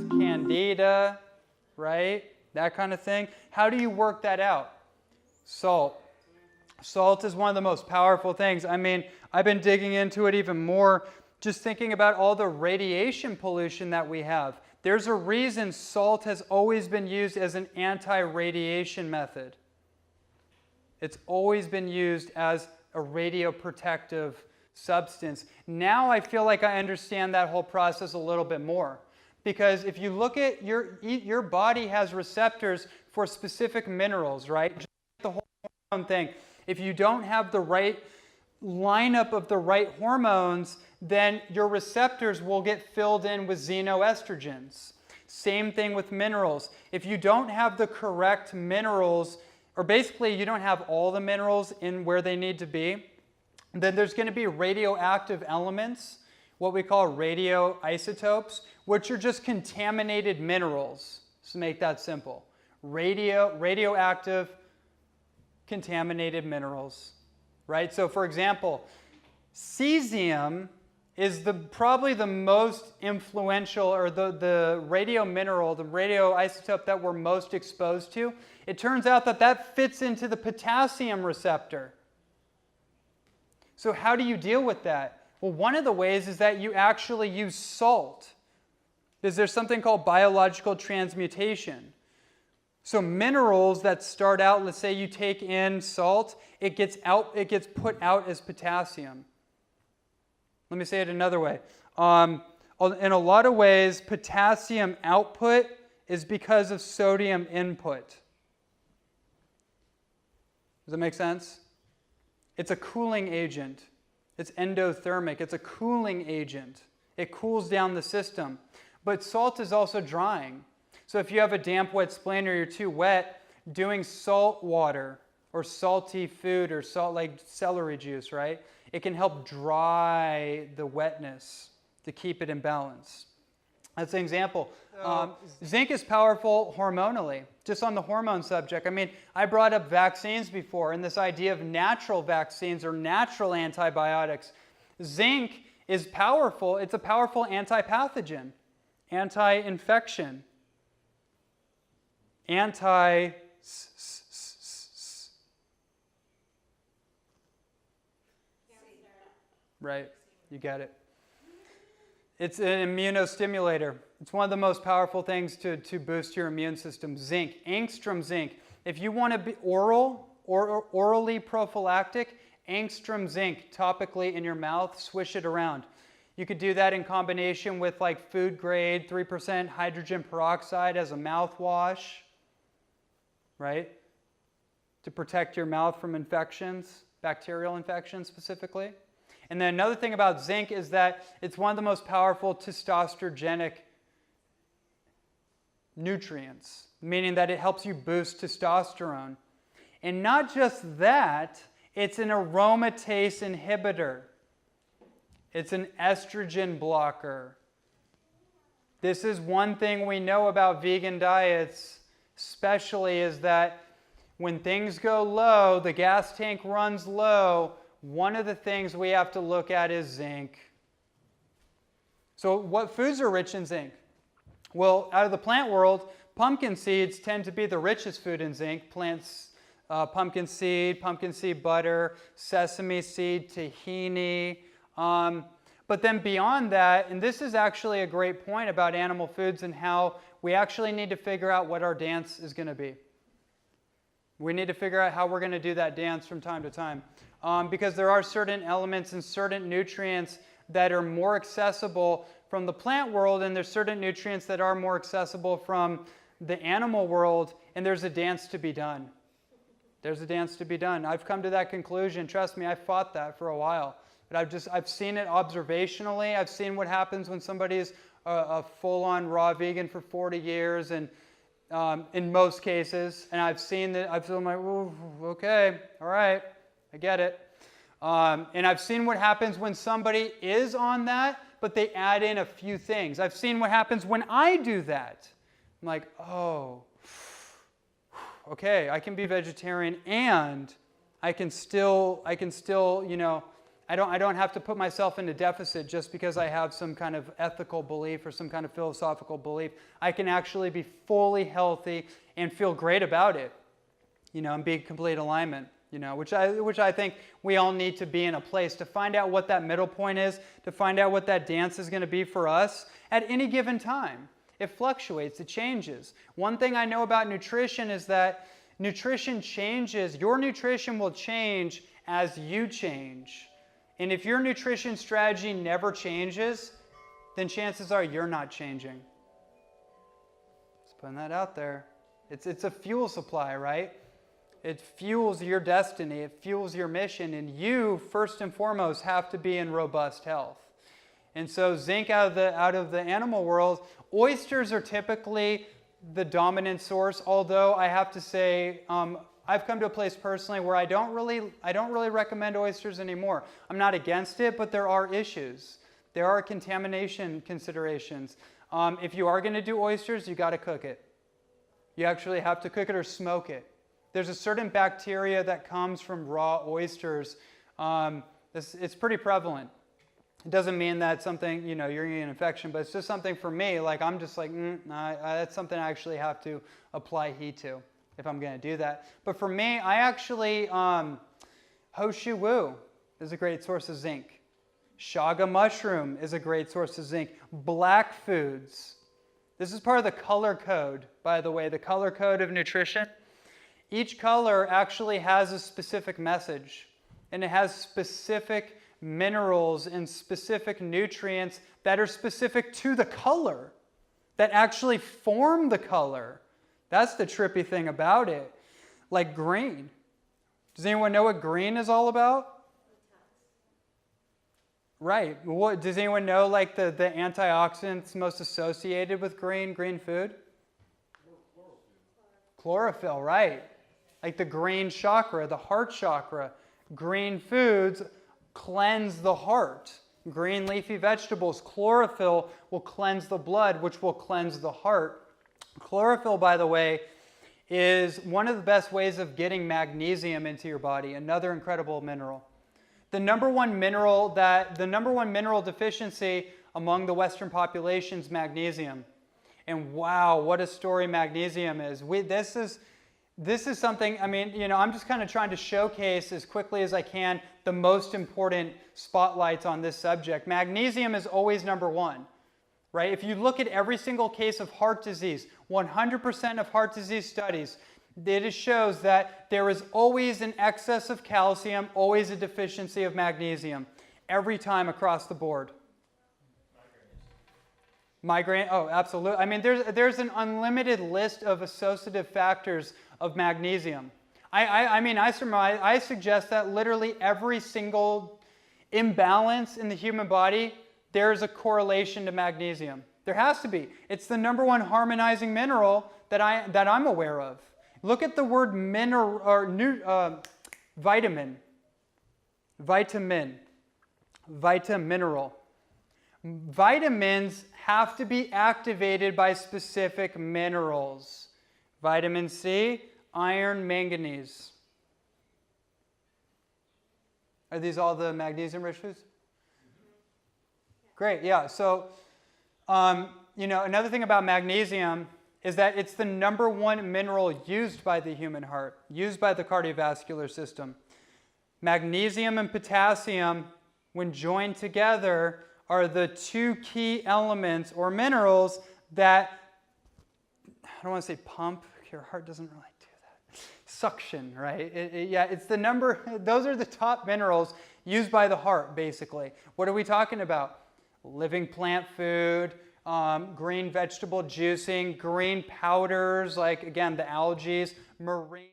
Candida, right? That kind of thing. How do you work that out? Salt. Salt is one of the most powerful things. I mean, I've been digging into it even more, just thinking about all the radiation pollution that we have. There's a reason salt has always been used as an anti-radiation method. It's always been used as a radioprotective substance. Now I feel like I understand that whole process a little bit more. Because if you look at your body has receptors for specific minerals, right? Just the hormone thing. If you don't have the right lineup of the right hormones, then your receptors will get filled in with xenoestrogens. Same thing with minerals. If you don't have the correct minerals, or basically you don't have all the minerals in where they need to be, then there's going to be radioactive elements, what we call radioisotopes, which are just contaminated minerals, to make that simple. Radioactive contaminated minerals, right? So for example, cesium is probably the most influential, or the radio mineral, the radioisotope that we're most exposed to. It turns out that fits into the potassium receptor. So how do you deal with that? Well, one of the ways is that you actually use salt. There's something called biological transmutation. So minerals that start out, let's say you take in salt, it gets put out as potassium. Let me say it another way. In a lot of ways, potassium output is because of sodium input. Does that make sense? It's a cooling agent. It's endothermic. It's a cooling agent. It cools down the system. But salt is also drying. So if you have a damp, wet spleen, or you're too wet, doing salt water or salty food or salt like celery juice, right? It can help dry the wetness to keep it in balance. That's an example. Zinc is powerful hormonally, just on the hormone subject. I mean, I brought up vaccines before, and this idea of natural vaccines or natural antibiotics. Zinc is powerful. It's a powerful antipathogen, anti-infection, right, you get it. It's an immunostimulator. It's one of the most powerful things to boost your immune system. Zinc, angstrom zinc. If you want to be orally prophylactic, angstrom zinc topically in your mouth, swish it around. You could do that in combination with like food grade 3% hydrogen peroxide as a mouthwash, right? To protect your mouth from infections, bacterial infections specifically. And then another thing about zinc is that it's one of the most powerful testosterogenic nutrients, meaning that it helps you boost testosterone. And not just that, it's an aromatase inhibitor. It's an estrogen blocker. This is one thing we know about vegan diets, especially, is that when things go low, the gas tank runs low, one of the things we have to look at is zinc. So what foods are rich in zinc? Well, out of the plant world, pumpkin seeds tend to be the richest food in zinc. Plants, pumpkin seed butter, sesame seed, tahini. But then beyond that, and this is actually a great point about animal foods and how we actually need to figure out what our dance is going to be. We need to figure out how we're going to do that dance from time to time. Because there are certain elements and certain nutrients that are more accessible from the plant world, and there's certain nutrients that are more accessible from the animal world, and there's a dance to be done. There's a dance to be done. I've come to that conclusion. Trust me, I fought that for a while. But I've seen it observationally. I've seen what happens when somebody is a full-on raw vegan for 40 years, and in most cases, and I've seen that. I've been like, ooh, okay, all right, I get it. And I've seen what happens when somebody is on that, but they add in a few things. I've seen what happens when I do that. I'm like, oh, okay, I can be vegetarian and I can still, I don't have to put myself into deficit just because I have some kind of ethical belief or some kind of philosophical belief. I can actually be fully healthy and feel great about it, and be in complete alignment, which I think we all need to be in a place to find out what that middle point is, to find out what that dance is going to be for us at any given time. It fluctuates, it changes. One thing I know about nutrition is that nutrition changes. Your nutrition will change as you change. And if your nutrition strategy never changes, then chances are you're not changing. Just putting that out there. It's a fuel supply, right? It fuels your destiny. It fuels your mission. And you, first and foremost, have to be in robust health. And so zinc out of the animal world, oysters are typically the dominant source, although I have to say, I've come to a place personally where I don't really recommend oysters anymore. I'm not against it, but there are issues. There are contamination considerations. If you are going to do oysters, you got to cook it. You actually have to cook it or smoke it. There's a certain bacteria that comes from raw oysters. It's pretty prevalent. It doesn't mean that something, you're getting an infection, but it's just something for me, I'm just like, that's something I actually have to apply heat to if I'm going to do that. But for me, I actually, Hoshu Wu is a great source of zinc. Shaga mushroom is a great source of zinc. Black foods. This is part of the color code, by the way, the color code of nutrition. Each color actually has a specific message, and it has specific minerals and specific nutrients that are specific to the color, that actually form the color. That's the trippy thing about it. Like green. Does anyone know what green is all about? Right. Does anyone know the antioxidants most associated with green food? Chlorophyll, right. Like the green chakra, the heart chakra. Green foods cleanse the heart. Green leafy vegetables, chlorophyll will cleanse the blood, which will cleanse the heart. Chlorophyll, by the way, is one of the best ways of getting magnesium into your body, another incredible mineral. The number one mineral deficiency among the Western population is magnesium. And wow, what a story magnesium is. This is something, I'm just kind of trying to showcase as quickly as I can the most important spotlights on this subject. Magnesium is always number one, right? If you look at every single case of heart disease, 100% of heart disease studies, it shows that there is always an excess of calcium, always a deficiency of magnesium, every time across the board. Migraine, oh, absolutely. There's an unlimited list of associative factors of magnesium. I suggest that literally every single imbalance in the human body, there's a correlation to magnesium. There has to be. It's the number one harmonizing mineral that I'm aware of. Look at the word vitamin. Vitamineral. Vitamins have to be activated by specific minerals. Vitamin C, iron, manganese. Are these all the magnesium-rich foods? Great, yeah. So, another thing about magnesium is that it's the number one mineral used by the human heart, used by the cardiovascular system. Magnesium and potassium, when joined together, are the two key elements or minerals that, I don't want to say pump, your heart doesn't really do that. Suction, right? It's the number, those are the top minerals used by the heart, basically. What are we talking about? Living plant food, green vegetable juicing, green powders, like, again, the algae, marine.